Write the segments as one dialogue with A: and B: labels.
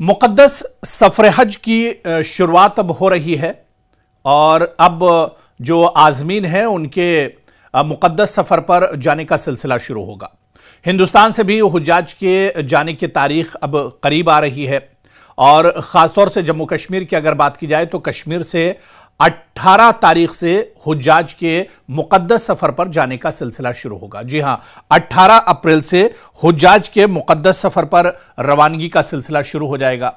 A: मुक़द्दस सफ़र हज की शुरुआत अब हो रही है और अब जो आज़मीन हैं उनके मुक़द्दस सफ़र पर जाने का सिलसिला शुरू होगा। हिंदुस्तान से भी हुज्जाज के जाने की तारीख अब करीब आ रही है और ख़ासतौर से जम्मू कश्मीर की अगर बात की जाए तो कश्मीर से 18 तारीख से हुज्जाज के मुक़द्दस सफ़र पर जाने का सिलसिला शुरू होगा। जी हां, 18 अप्रैल से हुज्जाज के मुक़द्दस सफ़र पर रवानगी का सिलसिला शुरू हो जाएगा।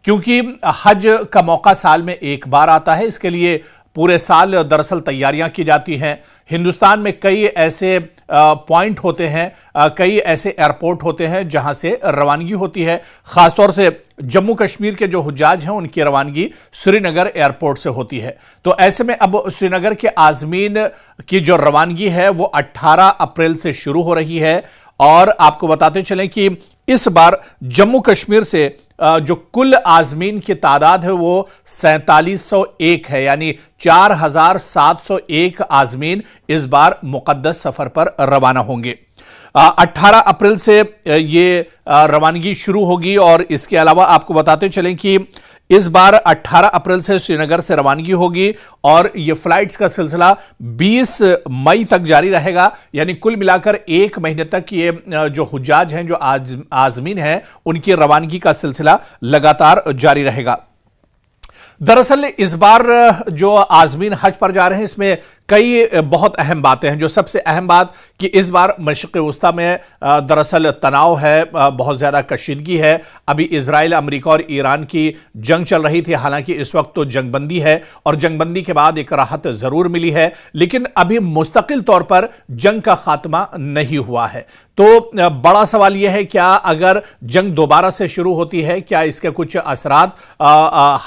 A: क्योंकि हज का मौका साल में एक बार आता है, इसके लिए पूरे साल दरअसल तैयारियां की जाती हैं। हिंदुस्तान में कई ऐसे पॉइंट होते हैं, कई ऐसे एयरपोर्ट होते हैं जहां से रवानगी होती है। खासतौर से जम्मू कश्मीर के जो हुज्जाज हैं उनकी रवानगी श्रीनगर एयरपोर्ट से होती है। तो ऐसे में अब श्रीनगर के आज़मीन की जो रवानगी है वो 18 अप्रैल से शुरू हो रही है। और आपको बताते चलें कि इस बार जम्मू कश्मीर से जो कुल आज़मीन की तादाद है वो 4701 है, यानी 4701 आज़मीन इस बार मुक़द्दस सफ़र पर रवाना होंगे। 18 अप्रैल से ये रवानगी शुरू होगी। और इसके अलावा आपको बताते चलें कि इस बार 18 अप्रैल से श्रीनगर से रवानगी होगी और ये फ्लाइट्स का सिलसिला 20 मई तक जारी रहेगा। यानी कुल मिलाकर एक महीने तक ये जो हुज्जाज हैं, जो आज़मीन हैं, उनकी रवानगी का सिलसिला लगातार जारी रहेगा। दरअसल इस बार जो आज़मीन हज पर जा रहे हैं इसमें कई बहुत अहम बातें हैं। जो सबसे अहम बात कि इस बार मशरिक़ वस्ता में दरअसल तनाव है, बहुत ज़्यादा कशीदगी है। अभी इजराइल, अमेरिका और ईरान की जंग चल रही थी। हालांकि इस वक्त तो जंगबंदी है और जंगबंदी के बाद एक राहत ज़रूर मिली है, लेकिन अभी मुस्तकिल तौर पर जंग का खात्मा नहीं हुआ है। तो बड़ा सवाल यह है, क्या अगर जंग दोबारा से शुरू होती है, क्या इसके कुछ असरात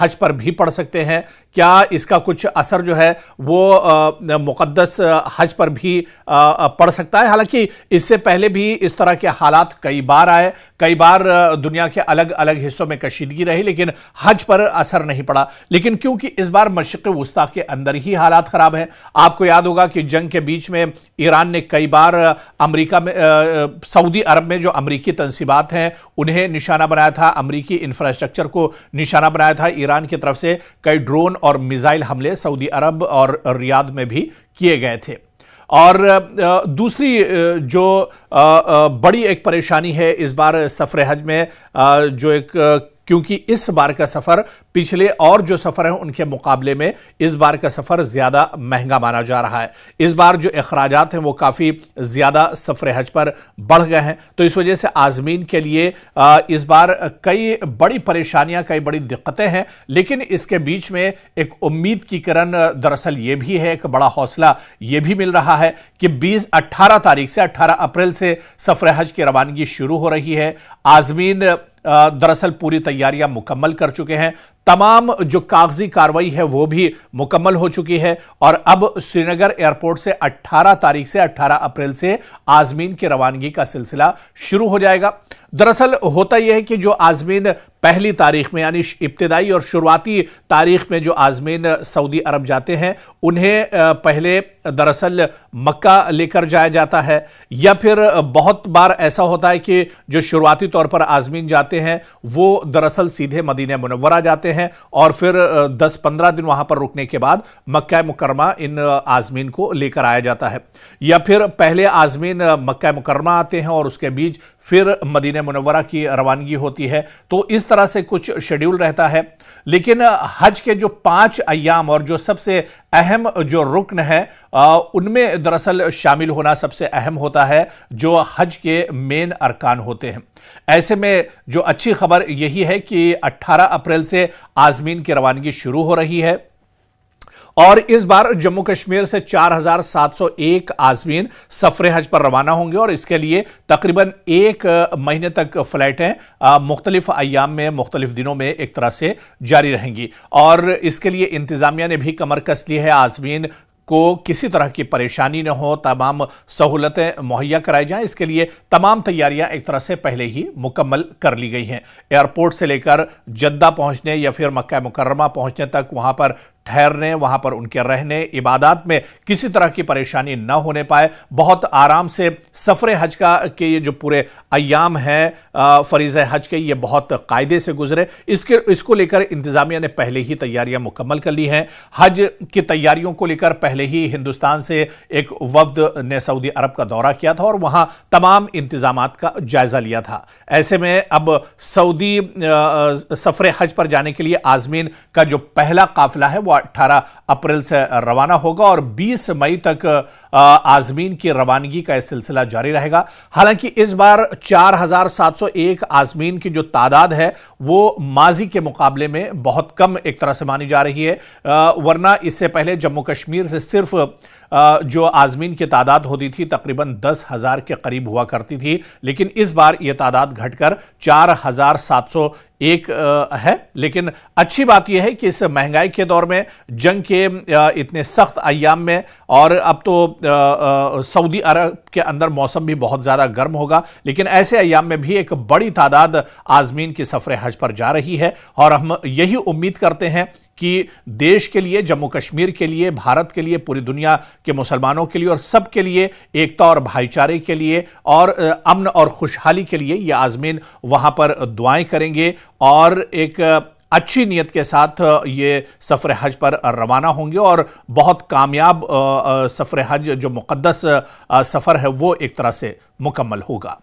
A: हज पर भी पड़ सकते हैं? क्या इसका कुछ असर जो है वो मुक़द्दस हज पर भी पड़ सकता है? हालांकि इससे पहले भी इस तरह के हालात कई बार आए, कई बार दुनिया के अलग अलग हिस्सों में कशीदगी रही, लेकिन हज पर असर नहीं पड़ा। लेकिन क्योंकि इस बार मशरिक़ वस्ता के अंदर ही हालात ख़राब हैं। आपको याद होगा कि जंग के बीच में ईरान ने कई बार अमेरिका में, सऊदी अरब में जो अमरीकी तंसीबात हैं उन्हें निशाना बनाया था, अमरीकी इंफ्रास्ट्रक्चर को निशाना बनाया था। ईरान की तरफ से कई ड्रोन और मिसाइल हमले सऊदी अरब और रियाद में भी किए गए थे। और दूसरी जो बड़ी एक परेशानी है इस बार सफ़र हज में, जो एक क्योंकि इस बार का सफ़र पिछले और जो सफ़र हैं उनके मुकाबले में इस बार का सफ़र ज़्यादा महंगा माना जा रहा है। इस बार जो अखराजात हैं वो काफ़ी ज़्यादा सफ़र हज पर बढ़ गए हैं। तो इस वजह से आज़मीन के लिए इस बार कई बड़ी परेशानियां, कई बड़ी दिक्कतें हैं। लेकिन इसके बीच में एक उम्मीद की किरण दरअसल ये भी है, एक बड़ा हौसला ये भी मिल रहा है कि 18 तारीख से 18 अप्रैल से सफ़र हज की रवानगी शुरू हो रही है। आज़मीन दरअसल पूरी तैयारियां मुकम्मल कर चुके हैं, तमाम जो कागजी कार्रवाई है वो भी मुकम्मल हो चुकी है और अब श्रीनगर एयरपोर्ट से 18 तारीख से 18 अप्रैल से आज़मीन की रवानगी का सिलसिला शुरू हो जाएगा। दरअसल होता यह है कि जो आज़मीन पहली तारीख में, यानी इब्तिदाई और शुरुआती तारीख में जो आज़मीन सऊदी अरब जाते हैं उन्हें पहले दरअसल मक्का लेकर जाया जाता है, या फिर बहुत बार ऐसा होता है कि जो शुरुआती तौर पर आज़मीन जाते हैं वो दरअसल सीधे मदीना मुनव्वरा जाते हैं और फिर 10-15 दिन वहां पर रुकने के बाद मक्का मुकर्रमा इन आज़मीन को लेकर आया जाता है। या फिर पहले आज़मीन मक्का मुकर्रमा आते हैं और उसके बीच फिर मदीना मुनव्वरा की रवानगी होती है। तो इस तरह से कुछ शेड्यूल रहता है। लेकिन हज के जो 5 अय्याम और जो सबसे अहम जो रुकन है उनमें दरअसल शामिल होना सबसे अहम होता है, जो हज के मेन अरकान होते हैं। ऐसे में जो अच्छी खबर यही है कि 18 अप्रैल से आज़मीन की रवानगी शुरू हो रही है और इस बार जम्मू कश्मीर से 4701 आज़मीन सफ़र हज पर रवाना होंगे और इसके लिए तकरीबन एक महीने तक फ़्लाइटें मुख्तलिफ अय्याम में, मुख्तलिफ दिनों में एक तरह से जारी रहेंगी। और इसके लिए इंतज़ामिया ने भी कमर कस ली है, आज़मीन को किसी तरह की परेशानी न हो, तमाम सहूलतें मुहैया कराई जाएं, इसके लिए तमाम तैयारियां एक तरह से पहले ही मुकम्मल कर ली गई हैं। एयरपोर्ट से लेकर जद्दा पहुंचने या फिर मक्का मुकर्रमा पहुंचने तक, वहां पर ठहरने, वहां पर उनके रहने, इबादत में किसी तरह की परेशानी न होने पाए, बहुत आराम से सफर हज का के ये जो पूरे अय्याम हैं फरीज़ हज के, ये बहुत कायदे से गुजरे। इसको लेकर इंतजामिया ने पहले ही तैयारियां मुकम्मल कर ली हैं। हज की तैयारियों को लेकर पहले ही हिंदुस्तान से एक वफ्द ने सऊदी अरब का दौरा किया था और वहां तमाम इंतजामात का जायजा लिया था। ऐसे में अब सऊदी सफर हज पर जाने के लिए आजमीन का जो पहला काफिला है वो 18 अप्रैल से रवाना होगा और 20 मई तक आजमीन की रवानगी का यह सिलसिला जारी रहेगा। हालांकि इस बार 4701 आजमीन की जो तादाद है वो माजी के मुकाबले में बहुत कम एक तरह से मानी जा रही है, वरना इससे पहले जम्मू कश्मीर से सिर्फ जो आजमीन की तादाद होती थी तकरीबन 10,000 के करीब हुआ करती थी, लेकिन इस बार यह तादाद घटकर 4701 है। लेकिन अच्छी बात यह है कि इस महंगाई के दौर में, जंग के इतने सख्त अय्याम में, और अब तो सऊदी अरब के अंदर मौसम भी बहुत ज़्यादा गर्म होगा, लेकिन ऐसे अय्याम में भी एक बड़ी तादाद आजमीन की सफर हज पर जा रही है। और हम यही उम्मीद करते हैं कि देश के लिए, जम्मू कश्मीर के लिए, भारत के लिए, पूरी दुनिया के मुसलमानों के लिए और सब के लिए, एकता और भाईचारे के लिए और अमन और खुशहाली के लिए ये आजमीन वहां पर दुआएं करेंगे और एक अच्छी नीयत के साथ ये सफर हज पर रवाना होंगे और बहुत कामयाब सफर हज जो मुकद्दस सफर है वो एक तरह से मुकम्मल होगा।